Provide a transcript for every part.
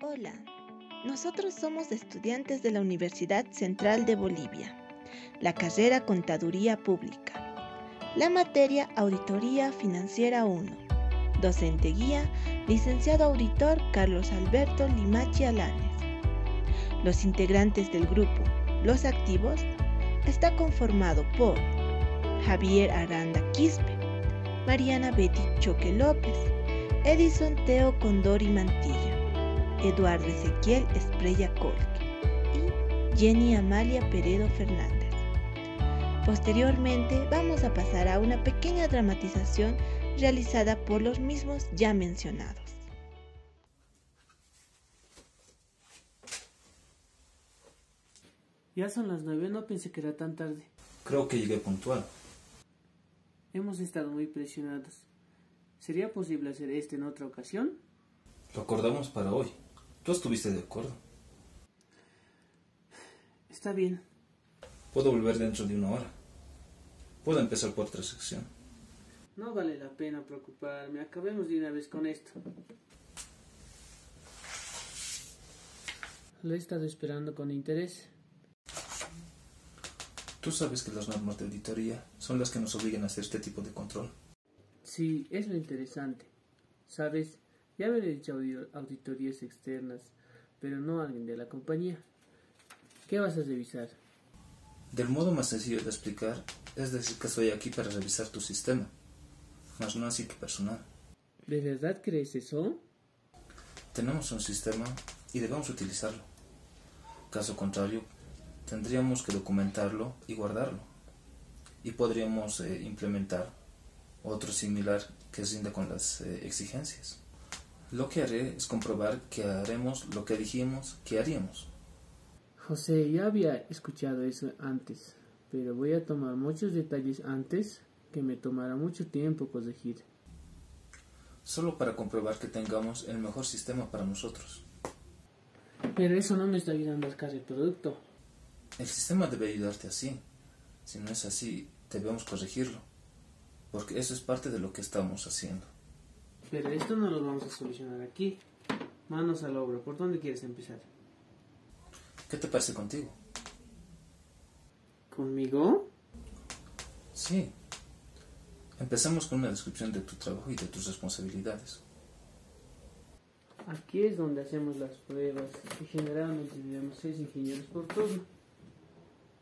Hola, nosotros somos estudiantes de la Universidad Central de Bolivia, la carrera Contaduría Pública, la materia Auditoría Financiera 1, docente guía, licenciado auditor Carlos Alberto Limachi Alanes. Los integrantes del grupo Los Activos está conformado por Javier Aranda Quispe, Mariana Betty Choque López, Edison Teo Condori Mantilla, Eduardo Ezequiel Esprella Colque y Jenny Amalia Peredo Fernández. Posteriormente vamos a pasar a una pequeña dramatización realizada por los mismos ya mencionados. Ya son las 9, no pensé que era tan tarde. Creo que llegué puntual. Hemos estado muy presionados. ¿Sería posible hacer esto en otra ocasión? Lo acordamos para hoy. ¿Tú estuviste de acuerdo? Está bien. Puedo volver dentro de 1 hora. Puedo empezar por otra sección. No vale la pena preocuparme. Acabemos de una vez con esto. Lo he estado esperando con interés. Tú sabes que las normas de auditoría son las que nos obligan a hacer este tipo de control. Sí, es lo interesante. ¿Sabes? Ya habré hecho auditorías externas, pero no a alguien de la compañía. ¿Qué vas a revisar? Del modo más sencillo de explicar es decir que estoy aquí para revisar tu sistema, mas no así tu personal. ¿De verdad crees eso? Tenemos un sistema y debemos utilizarlo. Caso contrario, tendríamos que documentarlo y guardarlo. Y podríamos implementar otro similar que rinda con las exigencias. Lo que haré es comprobar que haremos lo que dijimos que haríamos. José, ya había escuchado eso antes, pero voy a tomar muchos detalles antes que me tomará mucho tiempo corregir. Solo para comprobar que tengamos el mejor sistema para nosotros. Pero eso no me está ayudando a sacar el producto. El sistema debe ayudarte así. Si no es así, debemos corregirlo. Porque eso es parte de lo que estamos haciendo. Pero esto no lo vamos a solucionar aquí. Manos a la obra. ¿Por dónde quieres empezar? ¿Qué te parece contigo? ¿Conmigo? Sí. Empecemos con una descripción de tu trabajo y de tus responsabilidades. Aquí es donde hacemos las pruebas y generalmente tenemos 6 ingenieros por turno.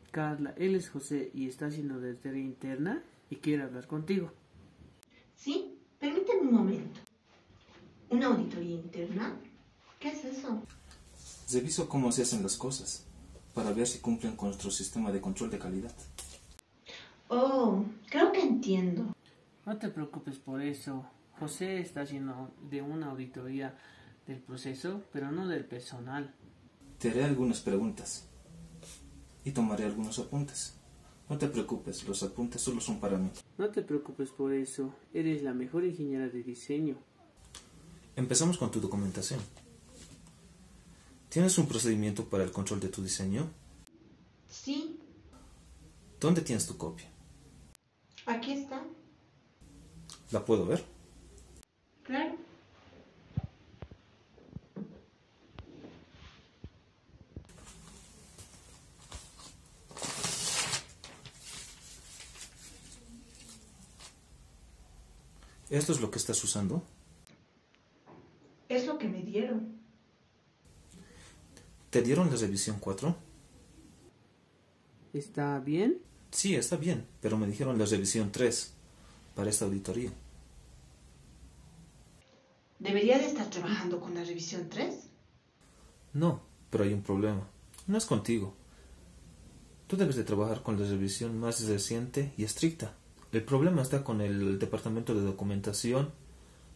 Carla, él es José y está haciendo de tarea interna y quiere hablar contigo. Sí, permíteme un momento. ¿Una auditoría interna? ¿Qué es eso? Reviso cómo se hacen las cosas, para ver si cumplen con nuestro sistema de control de calidad. Oh, creo que entiendo. No te preocupes por eso. José está haciendo de una auditoría del proceso, pero no del personal. Te haré algunas preguntas y tomaré algunos apuntes. No te preocupes, los apuntes solo son para mí. No te preocupes por eso. Eres la mejor ingeniera de diseño. Empezamos con tu documentación. ¿Tienes un procedimiento para el control de tu diseño? Sí, ¿Dónde tienes tu copia? aquí está. ¿La puedo ver? Claro. ¿Esto es lo que estás usando? Es lo que me dieron. ¿Te dieron la revisión 4? ¿Está bien? Sí, está bien, pero me dijeron la revisión 3 para esta auditoría. ¿Debería de estar trabajando con la revisión 3? No, pero hay un problema. No es contigo. Tú debes de trabajar con la revisión más reciente y estricta. El problema está con el departamento de documentación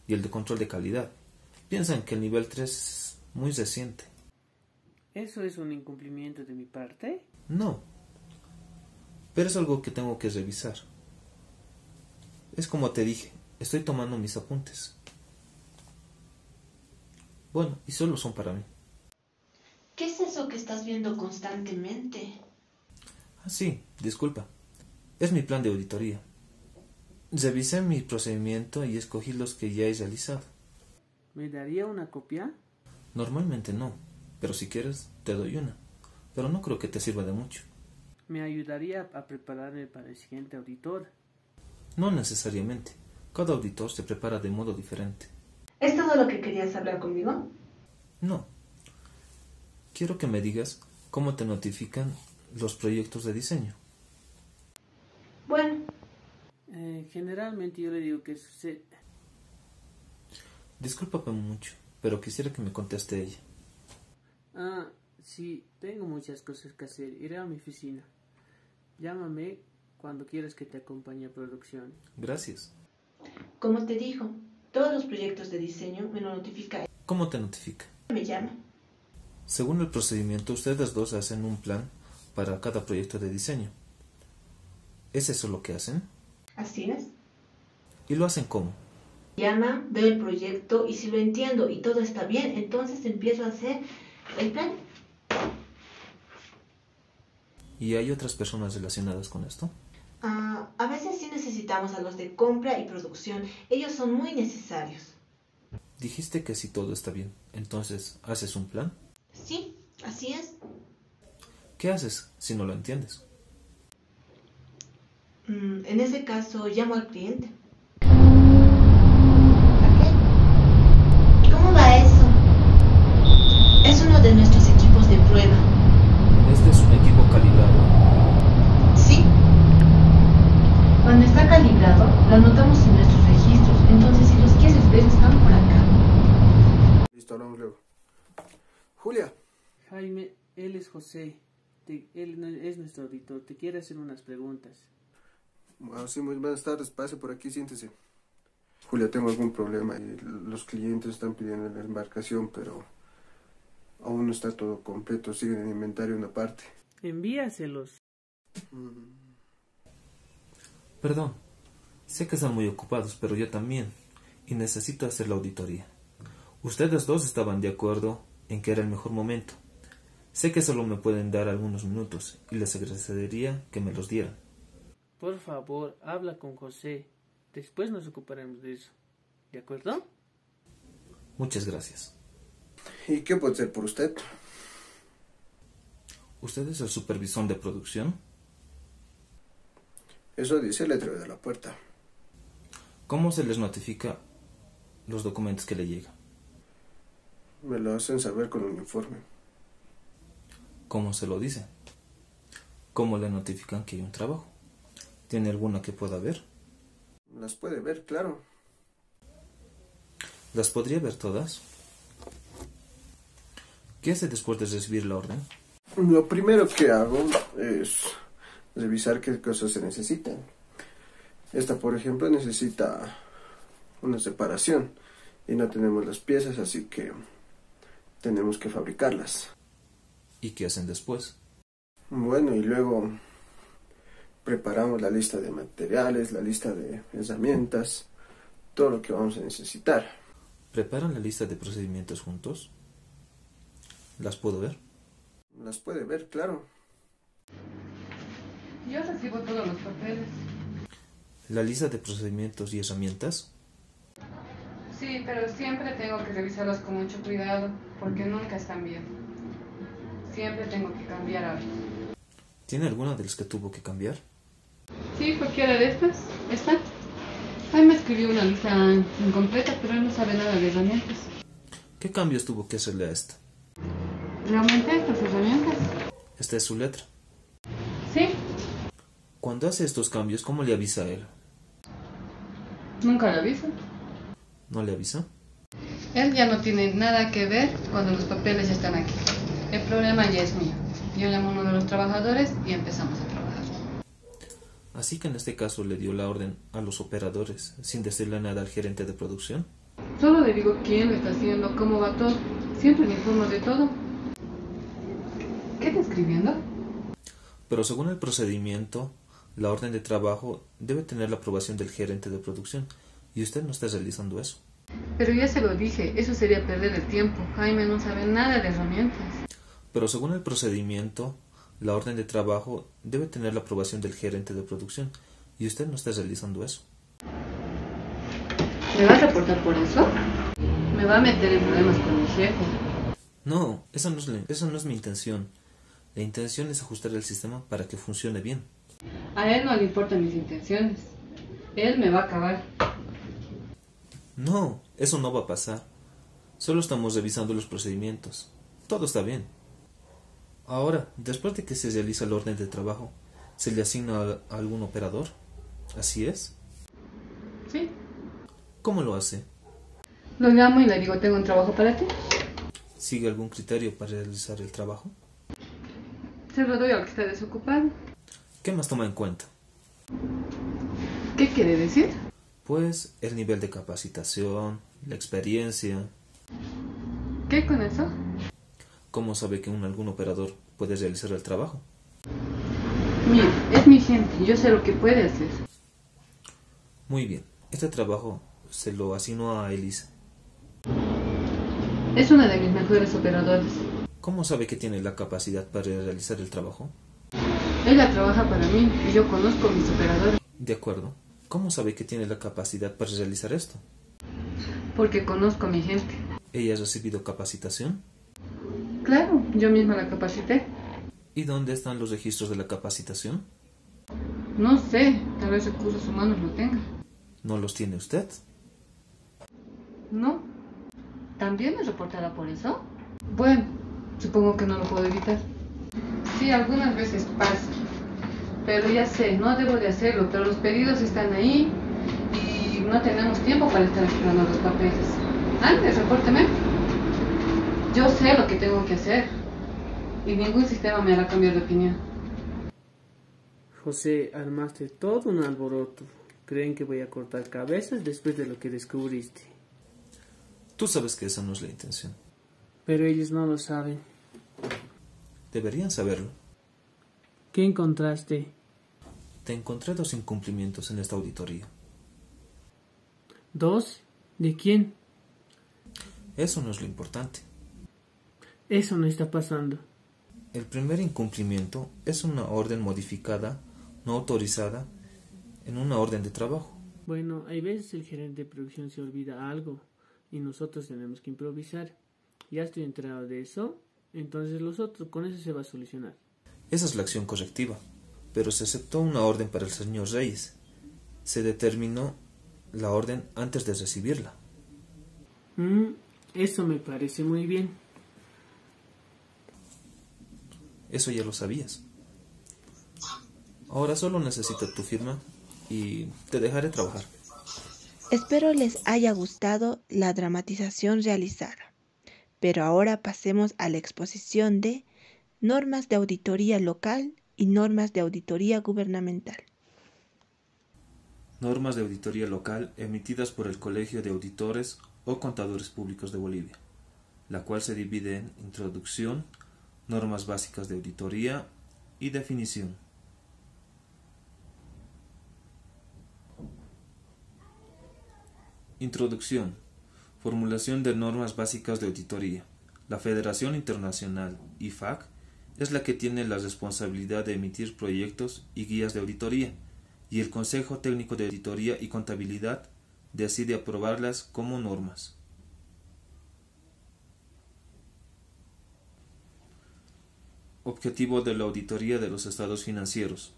y el de control de calidad. Piensan que el nivel 3 es muy reciente. ¿Eso es un incumplimiento de mi parte? No, pero es algo que tengo que revisar. Es como te dije, estoy tomando mis apuntes. Bueno, y solo son para mí. ¿Qué es eso que estás viendo constantemente? Ah, sí, disculpa. Es mi plan de auditoría. Revisé mi procedimiento y escogí los que ya he realizado. ¿Me daría una copia? Normalmente no, pero si quieres te doy una, pero no creo que te sirva de mucho. Me ayudaría a prepararme para el siguiente auditor. No necesariamente, cada auditor se prepara de modo diferente. ¿Es todo lo que querías hablar conmigo? No. Quiero que me digas cómo te notifican los proyectos de diseño. Bueno, Generalmente yo le digo que Discúlpame mucho, pero quisiera que me conteste ella. Sí, tengo muchas cosas que hacer. Iré a mi oficina. Llámame cuando quieras que te acompañe a producción. Gracias. como te digo, todos los proyectos de diseño me lo notifica ella. ¿Cómo te notifica? Me llama. Según el procedimiento, ustedes dos hacen un plan para cada proyecto de diseño. ¿Es eso lo que hacen? Así es. ¿Y lo hacen cómo? Llama, veo el proyecto y si lo entiendo y todo está bien, entonces empiezo a hacer el plan. ¿Y hay otras personas relacionadas con esto? A veces sí necesitamos a los de compra y producción. Ellos son muy necesarios. Dijiste que si todo está bien, entonces ¿haces un plan? Sí, así es. ¿Qué haces si no lo entiendes? En ese caso, llamo al cliente. ¿Cómo va eso? Es uno de nuestros equipos de prueba. Este es un equipo calibrado. Sí. Cuando está calibrado, lo anotamos en nuestros registros. Entonces, si los quieres ver, están por acá. Listo, hablamos luego. Julia. Jaime, él es José. Él es nuestro auditor. Te quiere hacer unas preguntas. Sí, muy buenas tardes. Pase por aquí, siéntese. Julia, tengo algún problema. Los clientes están pidiendo la embarcación, pero aún no está todo completo. Siguen en inventario una parte. Envíaselos. Perdón, sé que están muy ocupados, pero yo también, y necesito hacer la auditoría. Ustedes dos estaban de acuerdo en que era el mejor momento. Sé que solo me pueden dar algunos minutos, y les agradecería que me los dieran. Por favor, habla con José. Después nos ocuparemos de eso. ¿De acuerdo? Muchas gracias. ¿Y qué puede ser por usted? ¿Usted es el supervisor de producción? Eso dice el letrero de la puerta. ¿Cómo se les notifica los documentos que le llegan? Me lo hacen saber con un informe. ¿Cómo se lo dice? ¿Cómo le notifican que hay un trabajo? ¿Tiene alguna que pueda ver? Las puede ver, claro. ¿Las podría ver todas? ¿Qué hace después de recibir la orden? Lo primero que hago es revisar qué cosas se necesitan. Esta, por ejemplo, necesita una separación y no tenemos las piezas, así que tenemos que fabricarlas. ¿Y qué hacen después? Bueno, y luego preparamos la lista de materiales, la lista de herramientas, todo lo que vamos a necesitar. ¿Preparan la lista de procedimientos juntos? ¿Las puedo ver? Las puede ver, claro. Yo recibo todos los papeles. ¿La lista de procedimientos y herramientas? Sí, pero siempre tengo que revisarlos con mucho cuidado, porque nunca están bien. Siempre tengo que cambiar algo. ¿Tiene alguna de las que tuvo que cambiar? Sí, cualquiera de estas. ¿Esta? Jaime escribió una lista incompleta, pero él no sabe nada de herramientas. ¿Qué cambios tuvo que hacerle a esta? Le aumenté las herramientas. Esta es su letra. Sí, Cuando hace estos cambios, ¿cómo le avisa a él? nunca le aviso. ¿No le avisa? Él ya no tiene nada que ver cuando los papeles ya están aquí. El problema ya es mío. Yo llamo a uno de los trabajadores y empezamos a trabajar. Así que en este caso le dio la orden a los operadores, sin decirle nada al gerente de producción. Solo le digo quién lo está haciendo, cómo va todo. Siempre le informo de todo. ¿Qué está escribiendo? Pero según el procedimiento, la orden de trabajo debe tener la aprobación del gerente de producción, y usted no está realizando eso. Pero ya se lo dije, eso sería perder el tiempo. Jaime no sabe nada de herramientas. Pero según el procedimiento, la orden de trabajo debe tener la aprobación del gerente de producción, y usted no está realizando eso. ¿Me va a reportar por eso? Me va a meter en problemas con mi jefe. No, esa no es mi intención. La intención es ajustar el sistema para que funcione bien. A él no le importan mis intenciones. Él me va a acabar. No, eso no va a pasar. Solo estamos revisando los procedimientos. Todo está bien. Ahora, después de que se realiza el orden de trabajo, ¿se le asigna a algún operador? ¿Así es? Sí. ¿Cómo lo hace? Lo llamo y le digo, tengo un trabajo para ti. ¿Sigue algún criterio para realizar el trabajo? Se lo doy al que está desocupado. ¿Qué más toma en cuenta? ¿Qué quiere decir? Pues el nivel de capacitación, la experiencia. ¿Qué con eso? ¿Cómo sabe que algún operador puede realizar el trabajo? Mira, es mi gente, yo sé lo que puede hacer. Muy bien, este trabajo se lo asignó a Elisa. Es una de mis mejores operadoras. ¿Cómo sabe que tiene la capacidad para realizar el trabajo? Ella trabaja para mí y yo conozco a mis operadores. De acuerdo. ¿Cómo sabe que tiene la capacidad para realizar esto? Porque conozco a mi gente. ¿Ella ha recibido capacitación? Claro, yo misma la capacité. ¿Y dónde están los registros de la capacitación? No sé, tal vez recursos humanos lo tengan. ¿No los tiene usted? No. ¿También me reportará por eso? Bueno, supongo que no lo puedo evitar. Sí, algunas veces pasa. Pero ya sé, no debo de hacerlo, pero los pedidos están ahí y no tenemos tiempo para estar esperando los papeles. Antes, repórteme. Yo sé lo que tengo que hacer y ningún sistema me hará cambiar de opinión. José, armaste todo un alboroto. Creen que voy a cortar cabezas después de lo que descubriste. Tú sabes que esa no es la intención. Pero ellos no lo saben. Deberían saberlo. ¿Qué encontraste? Te encontré 2 incumplimientos en esta auditoría. ¿2? ¿De quién? Eso no es lo importante. Eso no está pasando. El primer incumplimiento es una orden modificada, no autorizada, en una orden de trabajo. Bueno, hay veces el gerente de producción se olvida algo y nosotros tenemos que improvisar. Ya estoy enterado de eso, entonces con eso se va a solucionar. Esa es la acción correctiva, pero se aceptó una orden para el señor Reyes. Se determinó la orden antes de recibirla. Eso me parece muy bien. Eso ya lo sabías. Ahora solo necesito tu firma y te dejaré trabajar. Espero les haya gustado la dramatización realizada. Pero ahora pasemos a la exposición de normas de auditoría local y normas de auditoría gubernamental. Normas de auditoría local emitidas por el Colegio de Auditores o Contadores Públicos de Bolivia, la cual se divide en introducción, normas básicas de auditoría y definición. Introducción. Formulación de normas básicas de auditoría. La Federación Internacional, IFAC, es la que tiene la responsabilidad de emitir proyectos y guías de auditoría, y el Consejo Técnico de Auditoría y Contabilidad decide aprobarlas como normas. Objetivo de la auditoría de los estados financieros.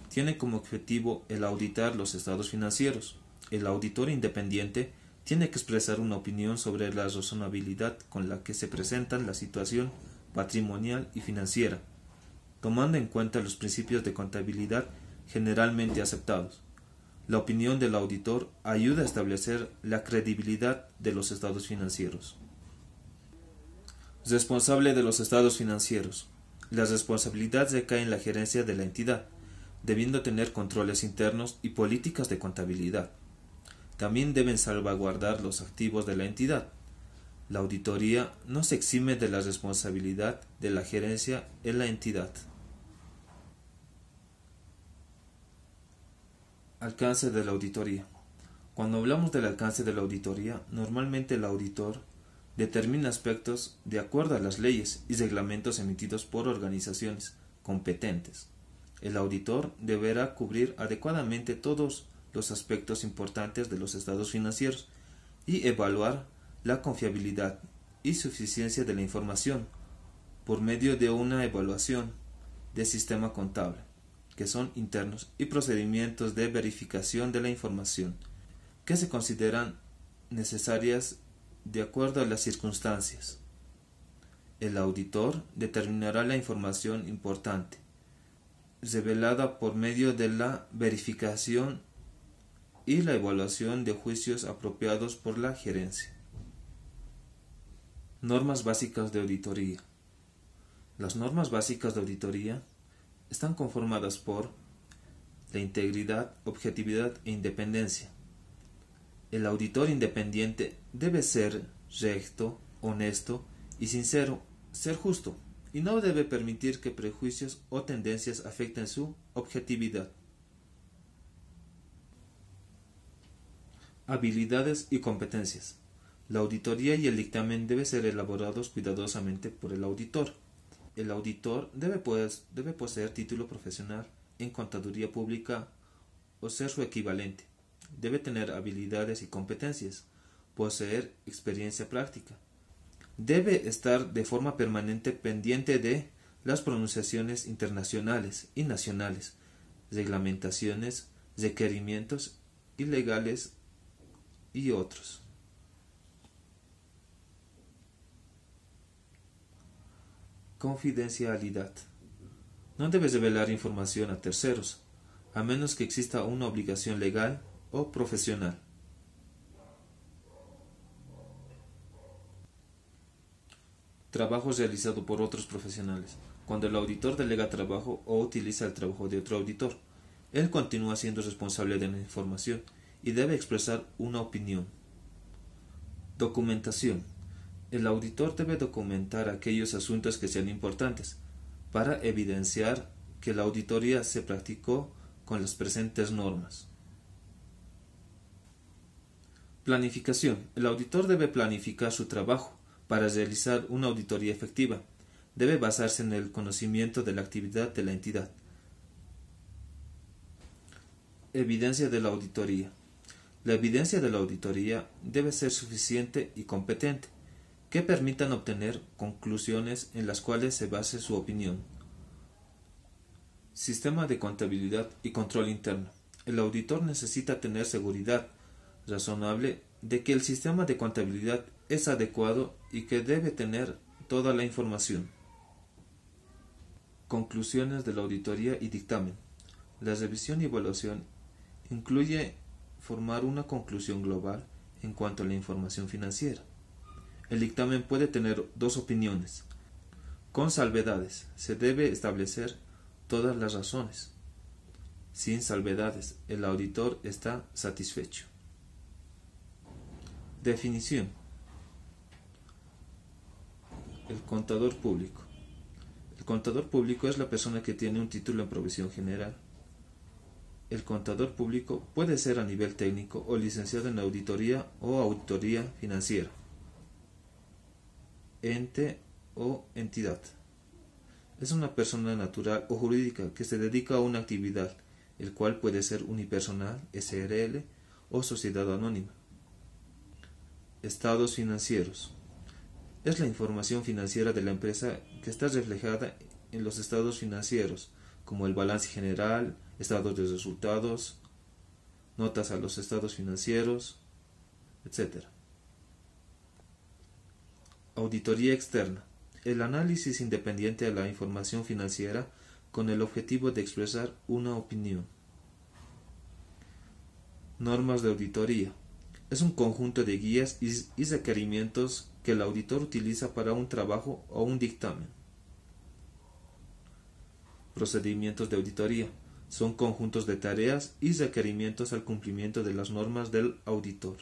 Tiene como objetivo el auditar los estados financieros. El auditor independiente tiene que expresar una opinión sobre la razonabilidad con la que se presentan la situación patrimonial y financiera, tomando en cuenta los principios de contabilidad generalmente aceptados. La opinión del auditor ayuda a establecer la credibilidad de los estados financieros. Responsable de los estados financieros. La responsabilidad recae en la gerencia de la entidad, debiendo tener controles internos y políticas de contabilidad. También deben salvaguardar los activos de la entidad. La auditoría no se exime de la responsabilidad de la gerencia en la entidad. Alcance de la auditoría. Cuando hablamos del alcance de la auditoría, normalmente el auditor determina aspectos de acuerdo a las leyes y reglamentos emitidos por organizaciones competentes. El auditor deberá cubrir adecuadamente todos los aspectos importantes de los estados financieros y evaluar la confiabilidad, y suficiencia de la información por medio de una evaluación de sistema contable, que son internos, y procedimientos de verificación de la información, que se consideran necesarias de acuerdo a las circunstancias. El auditor determinará la información importante, revelada por medio de la verificación y la evaluación de juicios apropiados por la gerencia. Normas básicas de auditoría. Las normas básicas de auditoría están conformadas por la integridad, objetividad e independencia. El auditor independiente debe ser recto, honesto y sincero, ser justo, y no debe permitir que prejuicios o tendencias afecten su objetividad. Habilidades y competencias. La auditoría y el dictamen deben ser elaborados cuidadosamente por el auditor. El auditor debe poseer título profesional en contaduría pública o ser su equivalente. Debe tener habilidades y competencias, poseer experiencia práctica. Debe estar de forma permanente pendiente de las pronunciaciones internacionales y nacionales, reglamentaciones, requerimientos ilegales y otros. Confidencialidad. No debe revelar información a terceros, a menos que exista una obligación legal o profesional. Trabajo realizado por otros profesionales. Cuando el auditor delega trabajo o utiliza el trabajo de otro auditor, él continúa siendo responsable de la información y debe expresar una opinión. Documentación. El auditor debe documentar aquellos asuntos que sean importantes para evidenciar que la auditoría se practicó con las presentes normas. Planificación. El auditor debe planificar su trabajo para realizar una auditoría efectiva. Debe basarse en el conocimiento de la actividad de la entidad. Evidencia de la auditoría. La evidencia de la auditoría debe ser suficiente y competente, que permitan obtener conclusiones en las cuales se base su opinión. Sistema de contabilidad y control interno. El auditor necesita tener seguridad razonable de que el sistema de contabilidad es adecuado y que debe tener toda la información. Conclusiones de la auditoría y dictamen. La revisión y evaluación incluye formar una conclusión global en cuanto a la información financiera. El dictamen puede tener dos opiniones. Con salvedades, se debe establecer todas las razones. Sin salvedades, el auditor está satisfecho. Definición. El contador público. El contador público es la persona que tiene un título en provisión general. El contador público puede ser a nivel técnico o licenciado en auditoría o auditoría financiera. Ente o entidad. Es una persona natural o jurídica que se dedica a una actividad, el cual puede ser unipersonal, SRL o sociedad anónima. Estados financieros. Es la información financiera de la empresa que está reflejada en los estados financieros, como el balance general, estados de resultados, notas a los estados financieros, etc. Auditoría externa. El análisis independiente de la información financiera con el objetivo de expresar una opinión. Normas de auditoría. Es un conjunto de guías y requerimientos que el auditor utiliza para un trabajo o un dictamen. Procedimientos de auditoría. Son conjuntos de tareas y requerimientos al cumplimiento de las normas del auditor.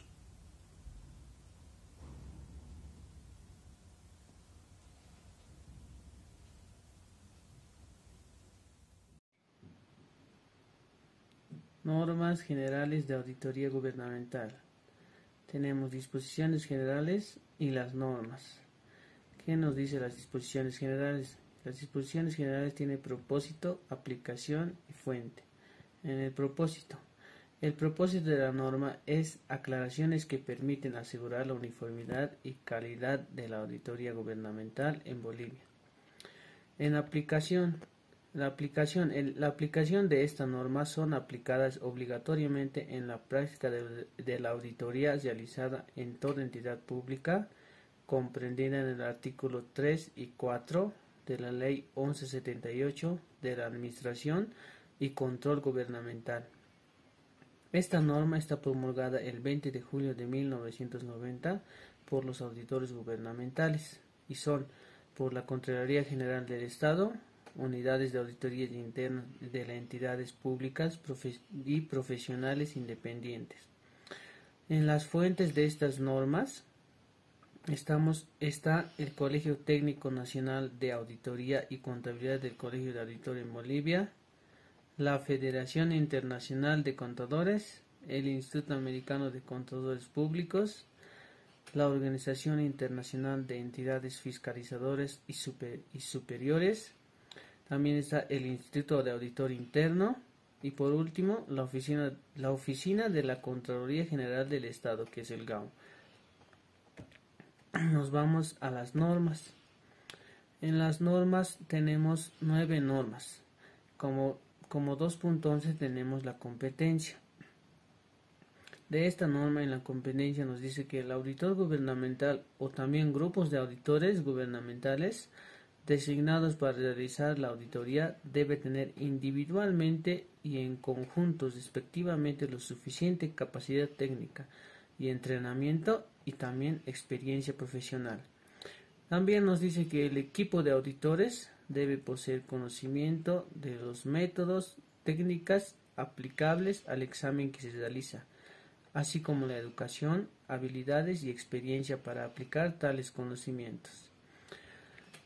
Normas generales de auditoría gubernamental. Tenemos disposiciones generales y las normas. ¿Qué nos dice las disposiciones generales? Las disposiciones generales tienen propósito, aplicación y fuente. En el propósito, El propósito de la norma es aclaraciones que permiten asegurar la uniformidad y calidad de la auditoría gubernamental en Bolivia. En aplicación, la aplicación de esta norma son aplicadas obligatoriamente en la práctica de la auditoría realizada en toda entidad pública, comprendida en el artículo 3 y 4 de la Ley 1178 de la Administración y Control Gubernamental. Esta norma está promulgada el 20 de julio de 1990 por los auditores gubernamentales y son por la Contraloría General del Estado, unidades de auditoría interna de las entidades públicas y profesionales independientes. En las fuentes de estas normas está el Colegio Técnico Nacional de Auditoría y Contabilidad del Colegio de Auditores en Bolivia, la Federación Internacional de Contadores, el Instituto Americano de Contadores Públicos, la Organización Internacional de Entidades Fiscalizadoras y Superiores, también está el Instituto de Auditor Interno y por último la Oficina de la Contraloría General del Estado, que es el GAO. Nos vamos a las normas. En las normas tenemos 9 normas. Como 2.11 tenemos la competencia. De esta norma en la competencia nos dice que el auditor gubernamental o también grupos de auditores gubernamentales designados para realizar la auditoría debe tener individualmente y en conjuntos respectivamente la suficiente capacidad técnica y entrenamiento y también experiencia profesional. También nos dice que el equipo de auditores debe poseer conocimiento de los métodos, técnicas aplicables al examen que se realiza, así como la educación, habilidades y experiencia para aplicar tales conocimientos.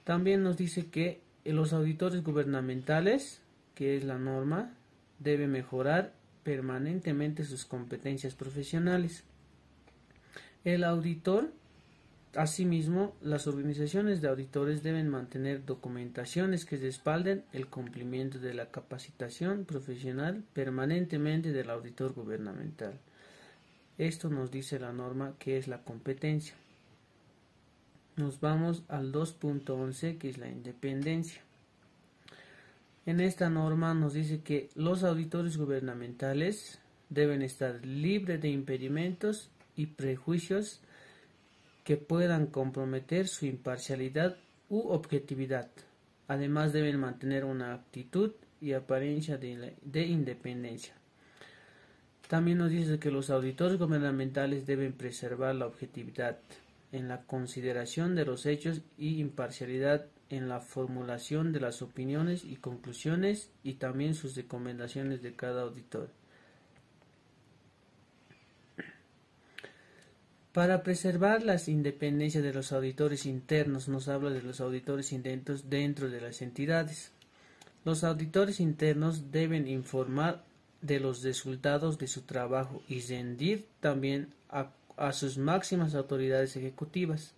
También nos dice que los auditores gubernamentales, que es la norma, deben mejorar permanentemente sus competencias profesionales. El auditor, asimismo, las organizaciones de auditores deben mantener documentaciones que respalden el cumplimiento de la capacitación profesional permanentemente del auditor gubernamental. Esto nos dice la norma que es la competencia. Nos vamos al 2.11, que es la independencia. En esta norma nos dice que los auditores gubernamentales deben estar libres de impedimentos y prejuicios que puedan comprometer su imparcialidad u objetividad. Además deben mantener una actitud y apariencia de independencia. También nos dice que los auditores gubernamentales deben preservar la objetividad en la consideración de los hechos y imparcialidad en la formulación de las opiniones y conclusiones y también sus recomendaciones de cada auditor. Para preservar la independencia de los auditores internos, nos habla de los auditores internos dentro de las entidades. Los auditores internos deben informar de los resultados de su trabajo y rendir también a sus máximas autoridades ejecutivas.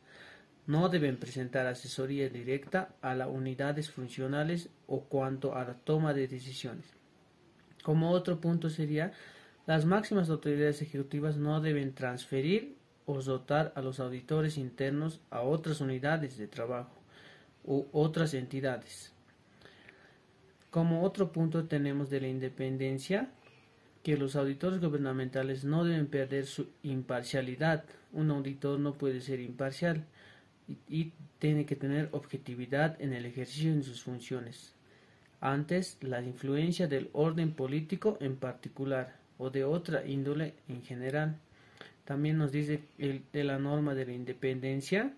No deben presentar asesoría directa a las unidades funcionales o cuanto a la toma de decisiones. Como otro punto sería, las máximas autoridades ejecutivas no deben transferir o dotar a los auditores internos a otras unidades de trabajo u otras entidades. Como otro punto tenemos de la independencia, que los auditores gubernamentales no deben perder su imparcialidad. Un auditor no puede ser imparcial y tiene que tener objetividad en el ejercicio de sus funciones. Antes, la influencia del orden político en particular o de otra índole en general. También nos dice de la norma de la independencia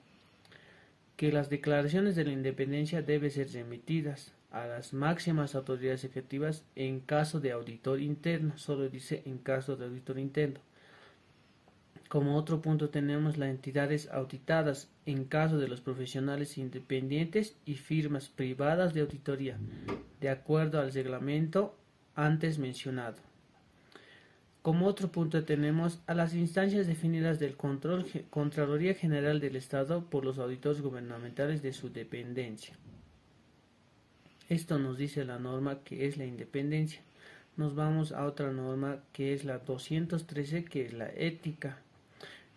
que las declaraciones de la independencia deben ser remitidas a las máximas autoridades ejecutivas en caso de auditor interno, solo dice en caso de auditor interno. Como otro punto tenemos las entidades auditadas en caso de los profesionales independientes y firmas privadas de auditoría, de acuerdo al reglamento antes mencionado. Como otro punto tenemos a las instancias definidas del Contraloría General del Estado por los auditores gubernamentales de su dependencia. Esto nos dice la norma que es la independencia. nos vamos a otra norma que es la 213, que es la ética.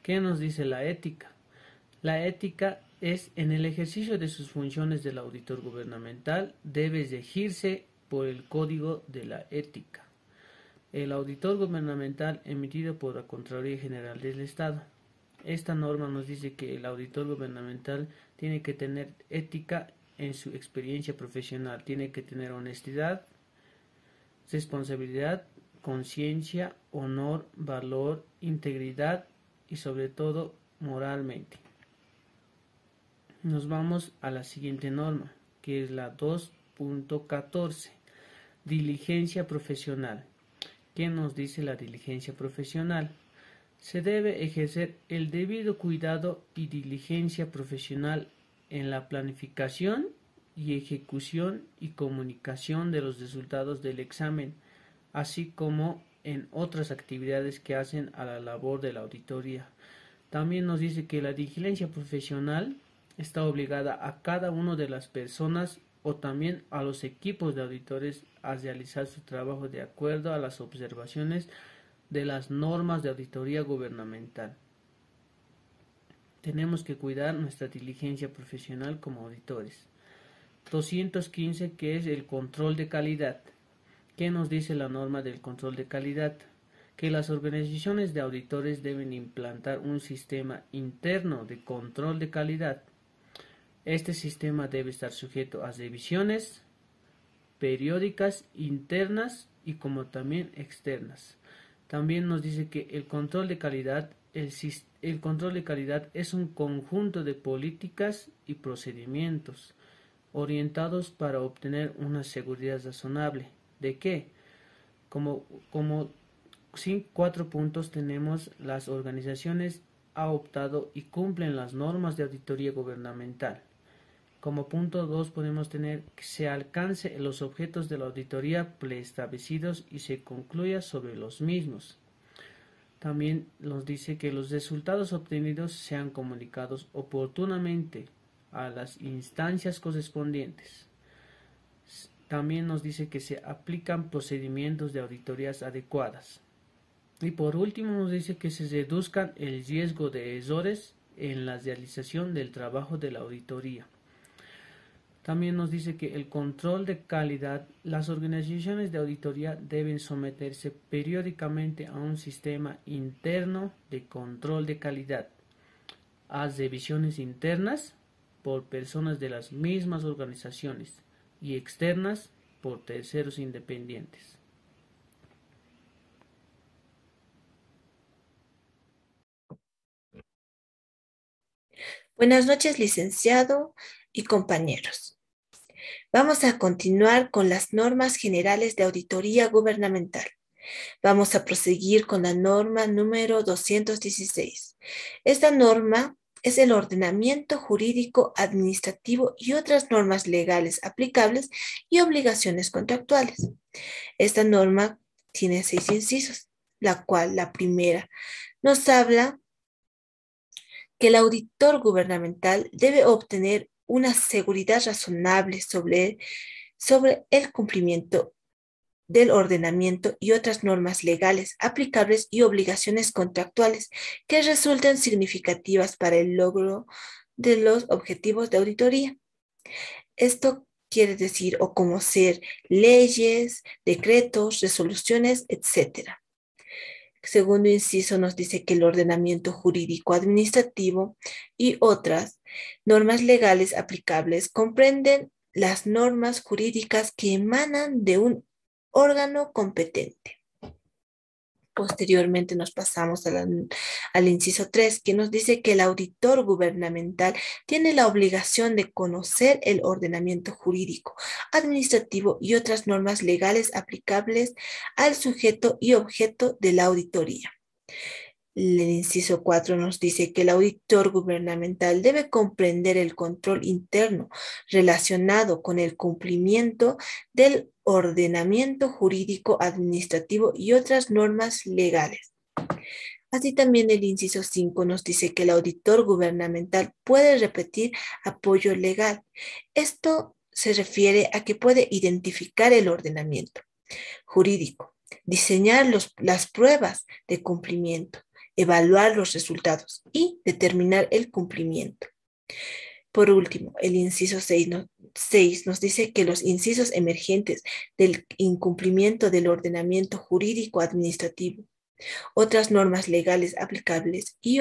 ¿Qué nos dice la ética? La ética es en el ejercicio de sus funciones del auditor gubernamental debe regirse por el Código de la Ética. El auditor gubernamental emitido por la Contraloría General del Estado. Esta norma nos dice que el auditor gubernamental tiene que tener ética en su experiencia profesional, tiene que tener honestidad, responsabilidad, conciencia, honor, valor, integridad y sobre todo moralmente. Nos vamos a la siguiente norma, que es la 2.14, diligencia profesional. ¿Qué nos dice la diligencia profesional? Se debe ejercer el debido cuidado y diligencia profesional en la planificación y ejecución y comunicación de los resultados del examen, así como en otras actividades que hacen a la labor de la auditoría. También nos dice que la diligencia profesional está obligada a cada una de las personas o también a los equipos de auditores a realizar su trabajo de acuerdo a las observaciones de las normas de auditoría gubernamental. Tenemos que cuidar nuestra diligencia profesional como auditores. 215, que es el control de calidad. ¿Qué nos dice la norma del control de calidad? Que las organizaciones de auditores deben implantar un sistema interno de control de calidad. Este sistema debe estar sujeto a revisiones periódicas internas y como también externas. También nos dice que el control de calidad es un conjunto de políticas y procedimientos orientados para obtener una seguridad razonable. ¿De qué? Como 4 puntos tenemos: las organizaciones han optado y cumplen las normas de auditoría gubernamental. Como punto 2 podemos tener que se alcance los objetos de la auditoría preestablecidos y se concluya sobre los mismos. También nos dice que los resultados obtenidos sean comunicados oportunamente a las instancias correspondientes. También nos dice que se aplican procedimientos de auditorías adecuadas. Y por último nos dice que se reduzcan el riesgo de errores en la realización del trabajo de la auditoría. También nos dice que el control de calidad, las organizaciones de auditoría deben someterse periódicamente a un sistema interno de control de calidad, a revisiones internas por personas de las mismas organizaciones y externas por terceros independientes. Buenas noches, licenciado y compañeros. Vamos a continuar con las normas generales de auditoría gubernamental. Vamos a proseguir con la norma número 216. Esta norma es el ordenamiento jurídico, administrativo y otras normas legales aplicables y obligaciones contractuales. Esta norma tiene 6 incisos, la cual la primera nos habla que el auditor gubernamental debe obtener una seguridad razonable sobre el cumplimiento del ordenamiento y otras normas legales aplicables y obligaciones contractuales que resulten significativas para el logro de los objetivos de auditoría. Esto quiere decir o como ser leyes, decretos, resoluciones, etc. Segundo inciso nos dice que el ordenamiento jurídico administrativo y otras normas legales aplicables comprenden las normas jurídicas que emanan de un órgano competente. Posteriormente nos pasamos al inciso 3, que nos dice que el auditor gubernamental tiene la obligación de conocer el ordenamiento jurídico, administrativo y otras normas legales aplicables al sujeto y objeto de la auditoría. El inciso 4 nos dice que el auditor gubernamental debe comprender el control interno relacionado con el cumplimiento del ordenamiento jurídico, administrativo y otras normas legales. Así también el inciso 5 nos dice que el auditor gubernamental puede repetir apoyo legal. Esto se refiere a que puede identificar el ordenamiento, jurídico, diseñar las pruebas de cumplimiento, evaluar los resultados y determinar el cumplimiento. Por último, el inciso 6 nos dice que los incisos emergentes del incumplimiento del ordenamiento jurídico administrativo, otras normas legales aplicables y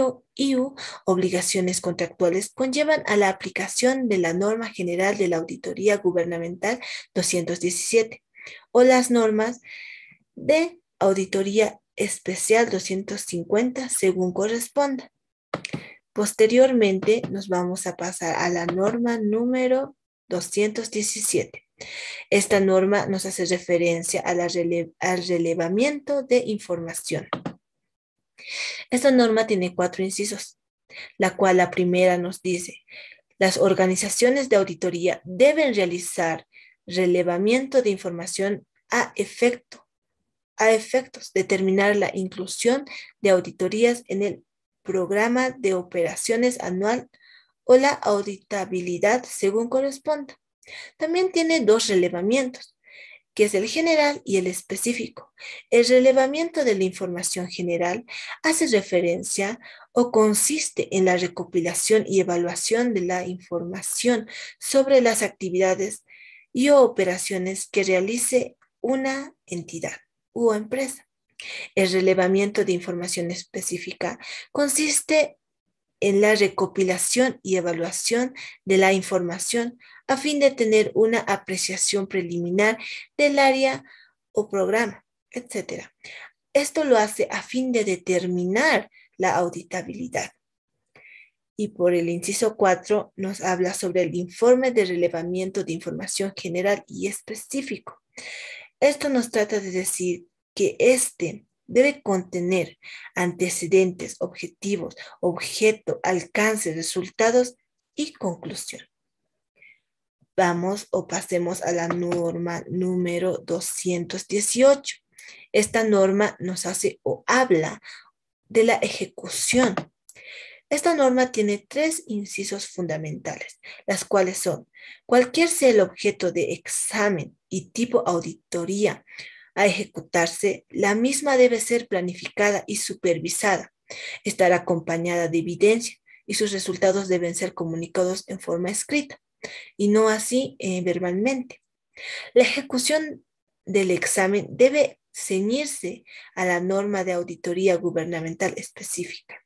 obligaciones contractuales conllevan a la aplicación de la norma general de la Auditoría Gubernamental 217 o las normas de Auditoría Especial 250 según corresponda. Posteriormente nos vamos a pasar a la norma número 217. Esta norma nos hace referencia al relevamiento de información. Esta norma tiene 4 incisos, la cual la primera nos dice: las organizaciones de auditoría deben realizar relevamiento de información a efectos determinar la inclusión de auditorías en el programa de operaciones anual o la auditabilidad según corresponda. También tiene 2 relevamientos, que es el general y el específico. El relevamiento de la información general hace referencia o consiste en la recopilación y evaluación de la información sobre las actividades y operaciones que realice una entidad u empresa. El relevamiento de información específica consiste en la recopilación y evaluación de la información a fin de tener una apreciación preliminar del área o programa, etc. Esto lo hace a fin de determinar la auditabilidad. Y por el inciso 4 nos habla sobre el informe de relevamiento de información general y específico. Esto nos trata de decir que debe contener antecedentes, objetivos, objeto, alcance, resultados y conclusión. Vamos o pasemos a la norma número 218. Esta norma nos hace o habla de la ejecución. Esta norma tiene 3 incisos fundamentales, las cuales son: cualquier sea el objeto de examen y tipo auditoría a ejecutarse, la misma debe ser planificada y supervisada, estar acompañada de evidencia y sus resultados deben ser comunicados en forma escrita y no así verbalmente. La ejecución del examen debe ceñirse a la norma de auditoría gubernamental específica,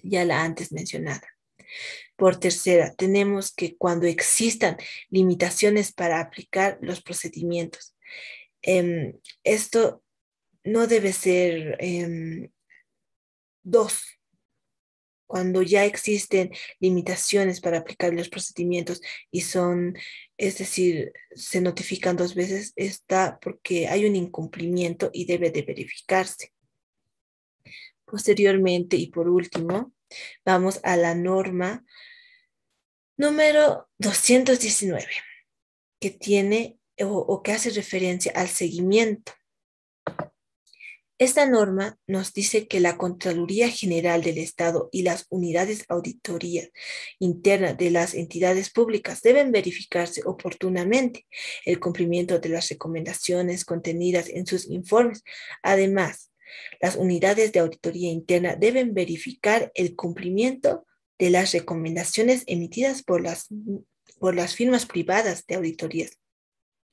ya la antes mencionada. Por tercera, tenemos que cuando existan limitaciones para aplicar los procedimientos, esto no debe ser 2. Cuando ya existen limitaciones para aplicar los procedimientos y es decir, se notifican 2 veces, está porque hay un incumplimiento y debe de verificarse. Posteriormente y por último, vamos a la norma número 219, que tiene o que hace referencia al seguimiento. Esta norma nos dice que la Contraloría General del Estado y las unidades auditoría internas de las entidades públicas deben verificarse oportunamente el cumplimiento de las recomendaciones contenidas en sus informes. Además, las unidades de auditoría interna deben verificar el cumplimiento de las recomendaciones emitidas por las firmas privadas de auditorías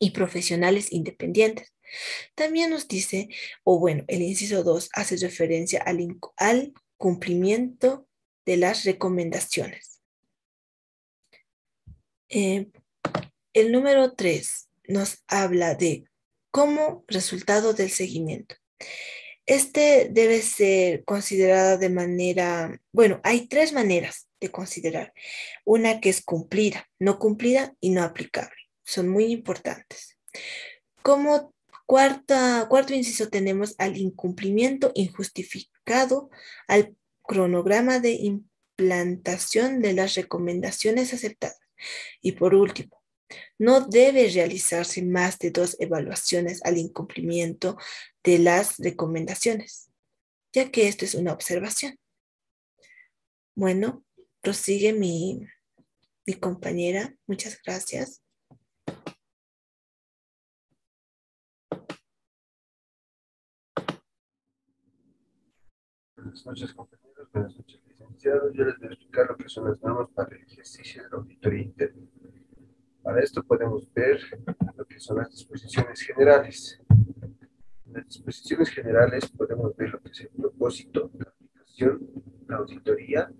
y profesionales independientes. También nos dice, el inciso 2 hace referencia al cumplimiento de las recomendaciones. El número 3 nos habla de como resultado del seguimiento. Debe ser considerado de manera, hay 3 maneras de considerar. Una que es cumplida, no cumplida y no aplicable. Son muy importantes. Como cuarto inciso tenemos al incumplimiento injustificado al cronograma de implantación de las recomendaciones aceptadas. Y por último, no debe realizarse más de 2 evaluaciones al incumplimiento de las recomendaciones, ya que esto es una observación. Bueno, prosigue mi compañera. Muchas gracias. Buenas noches, compañeros. Buenas noches, licenciados. Yo les voy a explicar lo que son las normas para el ejercicio de la auditoría interna. Para esto podemos ver lo que son las disposiciones generales. En las disposiciones generales podemos ver lo que es el propósito, la aplicación, la auditoría,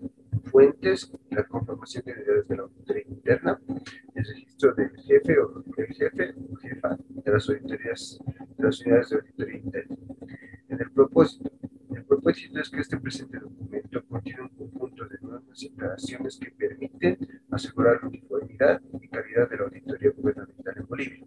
fuentes, la conformación de unidades de la auditoría interna, el registro del jefe o jefa de las auditorías, de las unidades de auditoría interna. En el propósito es que este presente documento contiene un conjunto de normas y aclaraciones que permiten asegurar la uniformidad y calidad de la auditoría gubernamental en Bolivia.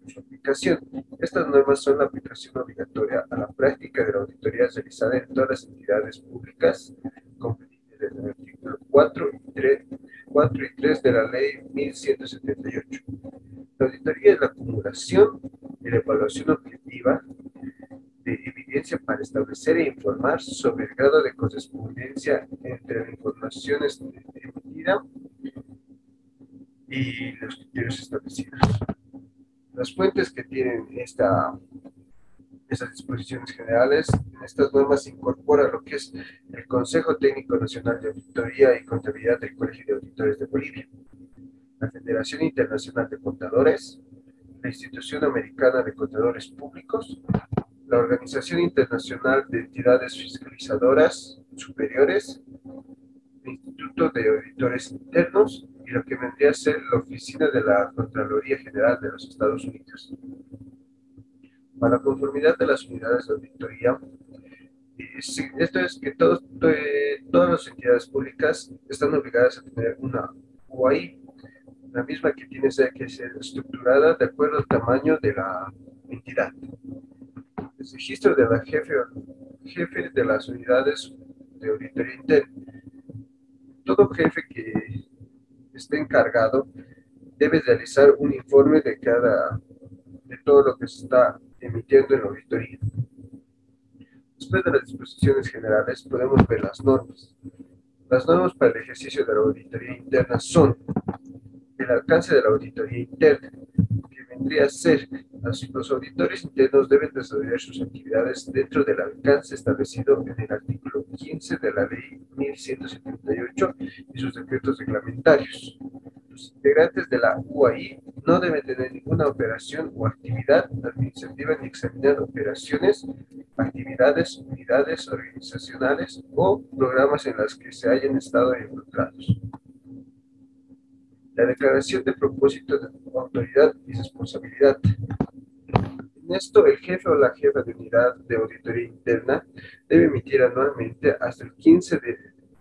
Su aplicación. Estas normas son la aplicación obligatoria a la práctica de la auditoría realizada en todas las entidades públicas comprendidas en el artículo 4 y 3 de la Ley 1178. La auditoría es la acumulación y la evaluación objetiva de evidencia para establecer e informar sobre el grado de correspondencia entre la información emitida y los criterios establecidos. Las fuentes que tienen estas disposiciones generales, en estas normas se incorpora lo que es el Consejo Técnico Nacional de Auditoría y Contabilidad del Colegio de Auditores de Bolivia, la Federación Internacional de Contadores, la Institución Americana de Contadores Públicos, la Organización Internacional de Entidades Fiscalizadoras Superiores, el Instituto de Auditores Internos y lo que vendría a ser la Oficina de la Contraloría General de los Estados Unidos. Para la conformidad de las unidades de auditoría, esto es que todas las entidades públicas están obligadas a tener una UAI, la misma que tiene que ser estructurada de acuerdo al tamaño de la entidad. El registro de la jefe de las unidades de auditoría interna. Todo jefe que esté encargado debe realizar un informe de todo lo que se está emitiendo en la auditoría. Después de las disposiciones generales podemos ver las normas. Las normas para el ejercicio de la auditoría interna son el alcance de la auditoría interna, que vendría a ser los auditores internos deben desarrollar sus actividades dentro del alcance establecido en el artículo 15 de la Ley 1178 y sus decretos reglamentarios. Los integrantes de la UAI no deben tener ninguna operación o actividad administrativa ni examinar operaciones, actividades, unidades organizacionales o programas en las que se hayan estado involucrados. La declaración de propósito de autoridad y responsabilidad. En esto, el jefe o la jefa de unidad de auditoría interna debe emitir anualmente hasta el 15 de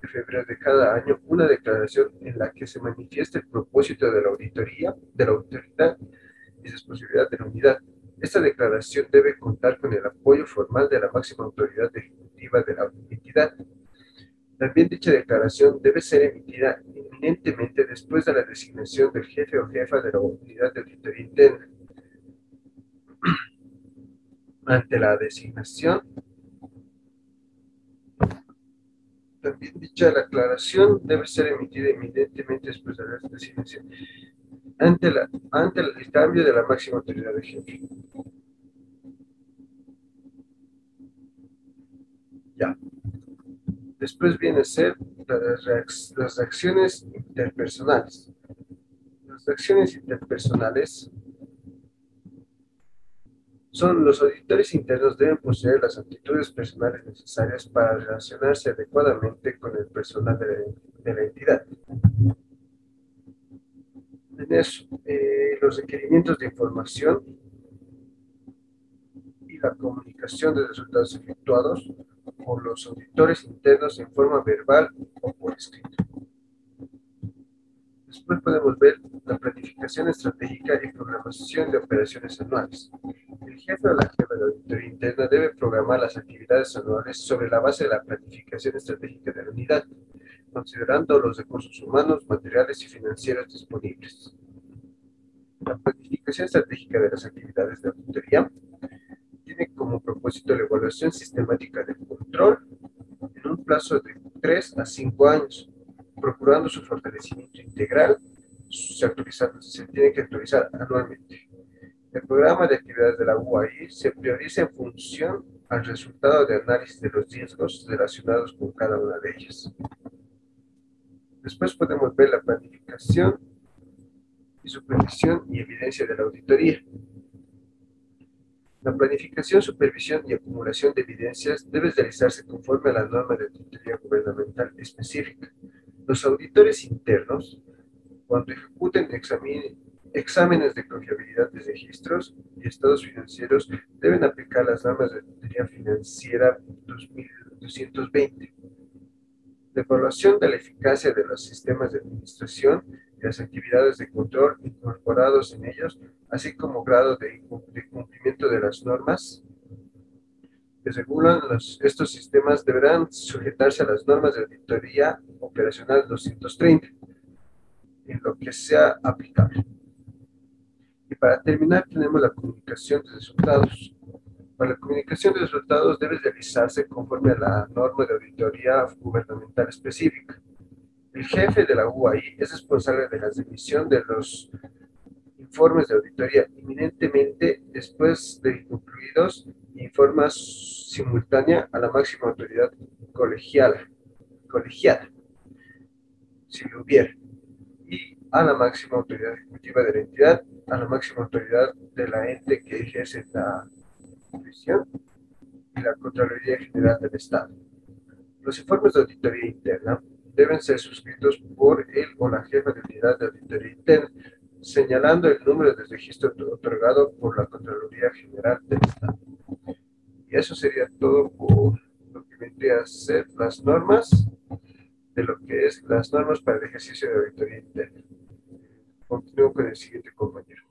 febrero de cada año una declaración en la que se manifieste el propósito de la auditoría, de la autoridad y responsabilidad de la unidad. Esta declaración debe contar con el apoyo formal de la máxima autoridad ejecutiva de la entidad. También dicha declaración debe ser emitida inminentemente después de la designación del jefe o jefa de la unidad de auditoría interna. Ante la designación, también dicha declaración debe ser emitida inminentemente después de la designación. Ante el cambio de la máxima autoridad del jefe. Ya. Después viene a ser las reacciones interpersonales. Las reacciones interpersonales son los auditores internos deben poseer las aptitudes personales necesarias para relacionarse adecuadamente con el personal de la entidad. En eso, los requerimientos de información y la comunicación de resultados efectuados por los auditores internos en forma verbal o por escrito. Después podemos ver la planificación estratégica y programación de operaciones anuales. El jefe o la jefa de la auditoría interna debe programar las actividades anuales sobre la base de la planificación estratégica de la unidad, considerando los recursos humanos, materiales y financieros disponibles. La planificación estratégica de las actividades de auditoría tiene como propósito la evaluación sistemática del control en un plazo de 3 a 5 años, procurando su fortalecimiento integral. Se tiene que actualizar anualmente. El programa de actividades de la UAI se prioriza en función al resultado de análisis de los riesgos relacionados con cada una de ellas. Después podemos ver la planificación y supervisión y evidencia de la auditoría. La planificación, supervisión y acumulación de evidencias debe realizarse conforme a la norma de auditoría gubernamental específica. Los auditores internos, cuando ejecuten exámenes de confiabilidad de registros y estados financieros, deben aplicar las normas de auditoría financiera 2220. La evaluación de la eficacia de los sistemas de administración y las actividades de control incorporados en ellos, así como grado de cumplimiento de las normas que regulan estos sistemas, deberán sujetarse a las normas de auditoría operacional 230, en lo que sea aplicable. Y para terminar, tenemos la comunicación de resultados. Para la comunicación de resultados debe realizarse conforme a la norma de auditoría gubernamental específica. El jefe de la UAI es responsable de la emisión de los informes de auditoría inminentemente después de concluidos y en forma simultánea a la máxima autoridad colegiada, si lo hubiera, y a la máxima autoridad ejecutiva de la entidad, a la máxima autoridad de la ente que ejerce la jurisdicción y la Contraloría General del Estado. Los informes de auditoría interna deben ser suscritos por él o la jefa de unidad de auditoría interna, señalando el número de registro otorgado por la Contraloría General del Estado. Y eso sería todo por lo que vendría a ser las normas de lo que es las normas para el ejercicio de auditoría interna. Continúo con el siguiente compañero.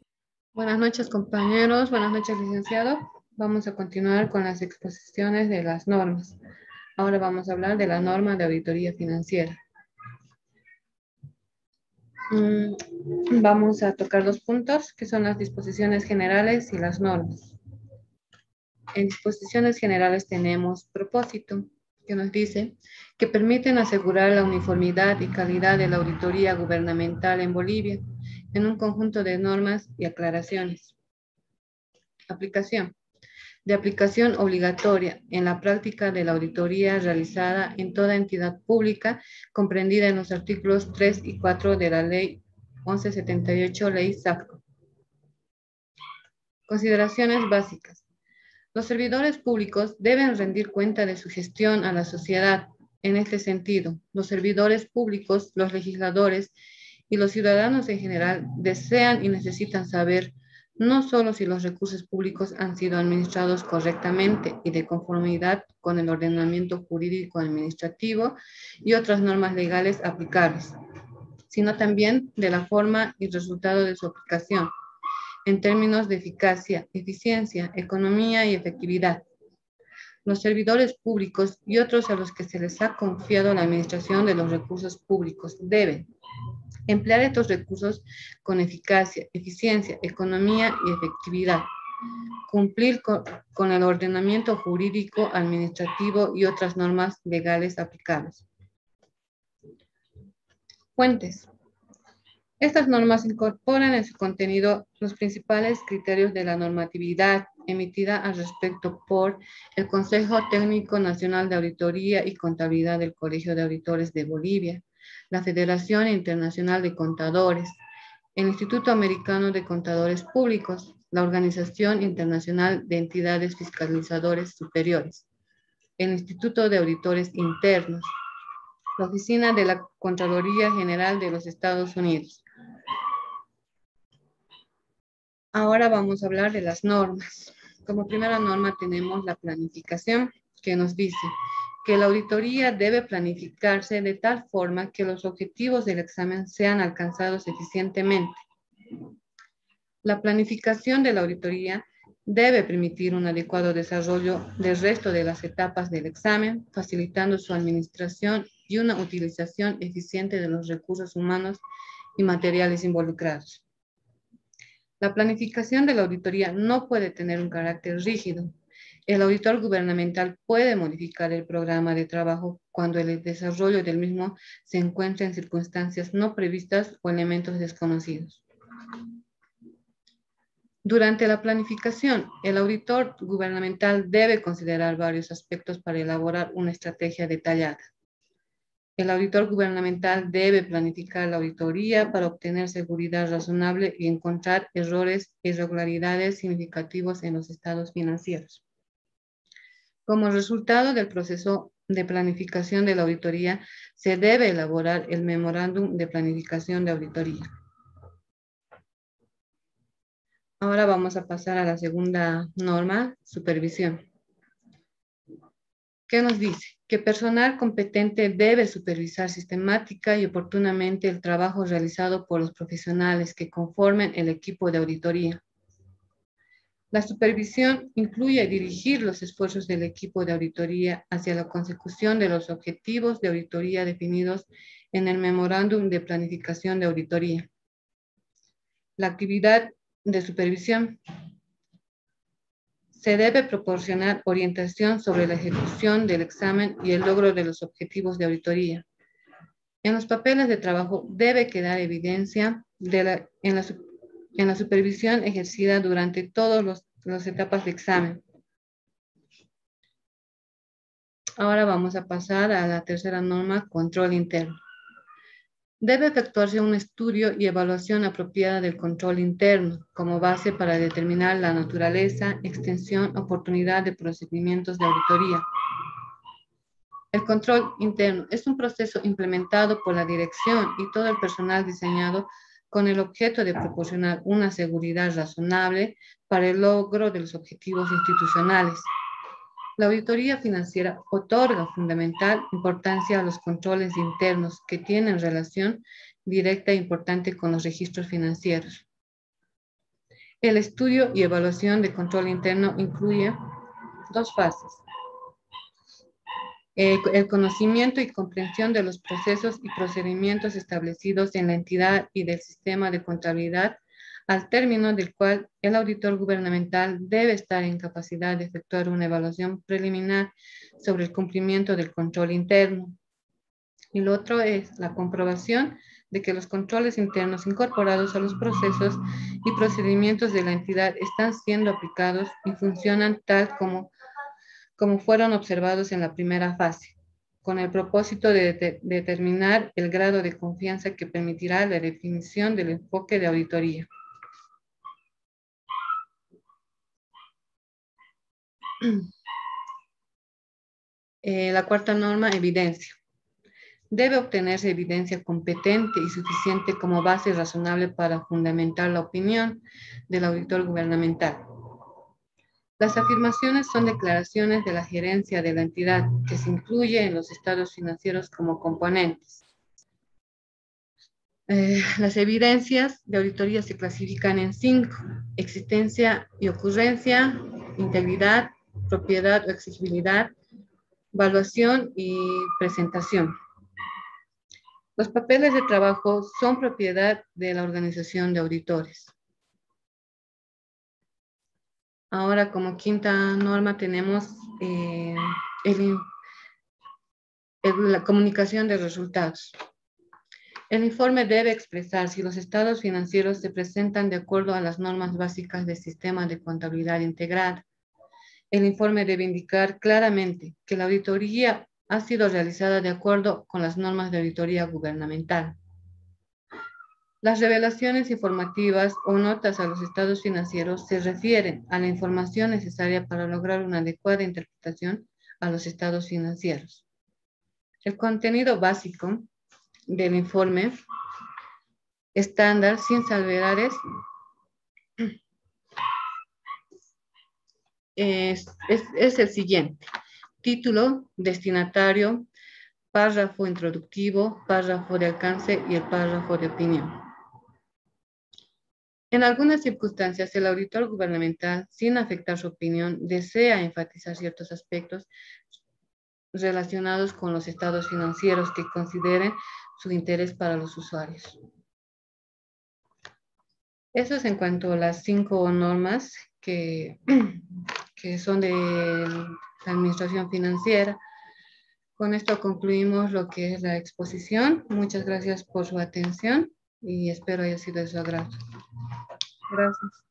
Buenas noches, compañeros. Buenas noches, licenciado. Vamos a continuar con las exposiciones de las normas. Ahora vamos a hablar de la norma de auditoría financiera. Vamos a tocar dos puntos, que son las disposiciones generales y las normas. En disposiciones generales tenemos propósito, que nos dice que permiten asegurar la uniformidad y calidad de la auditoría gubernamental en Bolivia, en un conjunto de normas y aclaraciones. Aplicación. De aplicación obligatoria en la práctica de la auditoría realizada en toda entidad pública, comprendida en los artículos 3 y 4 de la Ley 1178, Ley SAFCO. Consideraciones básicas. Los servidores públicos deben rendir cuenta de su gestión a la sociedad. En este sentido, los servidores públicos, los legisladores y los ciudadanos en general desean y necesitan saber no solo si los recursos públicos han sido administrados correctamente y de conformidad con el ordenamiento jurídico administrativo y otras normas legales aplicables, sino también de la forma y resultado de su aplicación, en términos de eficacia, eficiencia, economía y efectividad. Los servidores públicos y otros a los que se les ha confiado la administración de los recursos públicos deben emplear estos recursos con eficacia, eficiencia, economía y efectividad. Cumplir con el ordenamiento jurídico, administrativo y otras normas legales aplicables. Fuentes. Estas normas incorporan en su contenido los principales criterios de la normatividad emitida al respecto por el Consejo Técnico Nacional de Auditoría y Contabilidad del Colegio de Auditores de Bolivia, la Federación Internacional de Contadores, el Instituto Americano de Contadores Públicos, la Organización Internacional de Entidades Fiscalizadores Superiores, el Instituto de Auditores Internos, la Oficina de la Contraloría General de los Estados Unidos. Ahora vamos a hablar de las normas. Como primera norma tenemos la planificación, que nos dice que la auditoría debe planificarse de tal forma que los objetivos del examen sean alcanzados eficientemente. La planificación de la auditoría debe permitir un adecuado desarrollo del resto de las etapas del examen, facilitando su administración y una utilización eficiente de los recursos humanos y materiales involucrados. La planificación de la auditoría no puede tener un carácter rígido. El auditor gubernamental puede modificar el programa de trabajo cuando el desarrollo del mismo se encuentra en circunstancias no previstas o elementos desconocidos. Durante la planificación, el auditor gubernamental debe considerar varios aspectos para elaborar una estrategia detallada. El auditor gubernamental debe planificar la auditoría para obtener seguridad razonable y encontrar errores e irregularidades significativos en los estados financieros. Como resultado del proceso de planificación de la auditoría, se debe elaborar el memorándum de planificación de auditoría. Ahora vamos a pasar a la segunda norma, supervisión. ¿Qué nos dice? Que personal competente debe supervisar sistemática y oportunamente el trabajo realizado por los profesionales que conformen el equipo de auditoría. La supervisión incluye dirigir los esfuerzos del equipo de auditoría hacia la consecución de los objetivos de auditoría definidos en el memorándum de planificación de auditoría. La actividad de supervisión se debe proporcionar orientación sobre la ejecución del examen y el logro de los objetivos de auditoría. En los papeles de trabajo debe quedar evidencia en la supervisión ejercida durante todas las etapas de examen. Ahora vamos a pasar a la tercera norma, control interno. Debe efectuarse un estudio y evaluación apropiada del control interno como base para determinar la naturaleza, extensión, oportunidad de procedimientos de auditoría. El control interno es un proceso implementado por la dirección y todo el personal diseñado con el objeto de proporcionar una seguridad razonable para el logro de los objetivos institucionales. La auditoría financiera otorga fundamental importancia a los controles internos que tienen relación directa e importante con los registros financieros. El estudio y evaluación de control interno incluye dos fases. El conocimiento y comprensión de los procesos y procedimientos establecidos en la entidad y del sistema de contabilidad, al término del cual el auditor gubernamental debe estar en capacidad de efectuar una evaluación preliminar sobre el cumplimiento del control interno. Y lo otro es la comprobación de que los controles internos incorporados a los procesos y procedimientos de la entidad están siendo aplicados y funcionan tal como fueron observados en la primera fase, con el propósito de determinar el grado de confianza que permitirá la definición del enfoque de auditoría. La cuarta norma, evidencia. Debe obtenerse evidencia competente y suficiente como base razonable para fundamentar la opinión del auditor gubernamental. Las afirmaciones son declaraciones de la gerencia de la entidad que se incluye en los estados financieros como componentes. Las evidencias de auditoría se clasifican en 5: existencia y ocurrencia, integridad, propiedad o exigibilidad, evaluación y presentación. Los papeles de trabajo son propiedad de la organización de auditores. Ahora, como quinta norma, tenemos la comunicación de resultados. El informe debe expresar si los estados financieros se presentan de acuerdo a las normas básicas del sistema de contabilidad integrada. El informe debe indicar claramente que la auditoría ha sido realizada de acuerdo con las normas de auditoría gubernamental. Las revelaciones informativas o notas a los estados financieros se refieren a la información necesaria para lograr una adecuada interpretación a los estados financieros. El contenido básico del informe estándar sin salvedades es el siguiente: título, destinatario, párrafo introductivo, párrafo de alcance y el párrafo de opinión. En algunas circunstancias, el auditor gubernamental, sin afectar su opinión, desea enfatizar ciertos aspectos relacionados con los estados financieros que consideren su interés para los usuarios. Eso es en cuanto a las 5 normas que son de la administración financiera. Con esto concluimos lo que es la exposición. Muchas gracias por su atención y espero haya sido de su agrado. Gracias.